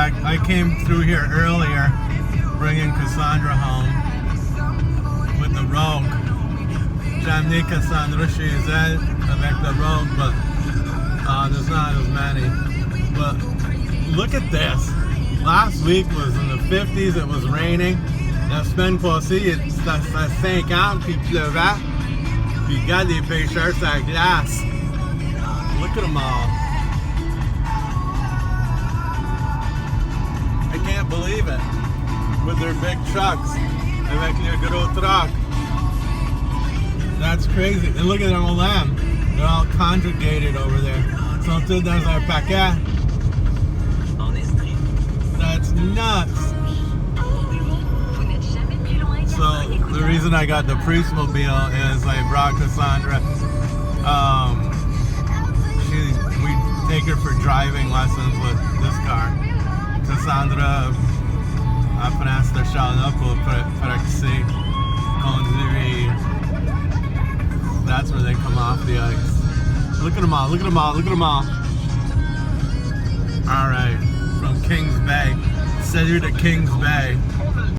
I came through here earlier, bringing Cassandra home with the Rogue. J'amené Cassandra chez elle avec the Rogue, but there's not as many. But look at this. Last week was in the 50s, it was raining. La semaine passée, c'était 50 puis il pleuvait. Puis regarde les pêcheurs sur la glace. Look at them all. I can't believe it. With their big trucks. Avec les gros trucks. That's crazy. And look at them all them. They're all congregated over there. Sont tous dans un paquet. That's nuts. So the reason I got the Priestmobile is I brought Cassandra. We take her for driving lessons with this car. Cassandra apprend cette char-là pour practicer conduire. That's where they come off the ice. Look at them all, look at them all, look at them all. Alright, from Kings Bay. Salut to Kings Bay.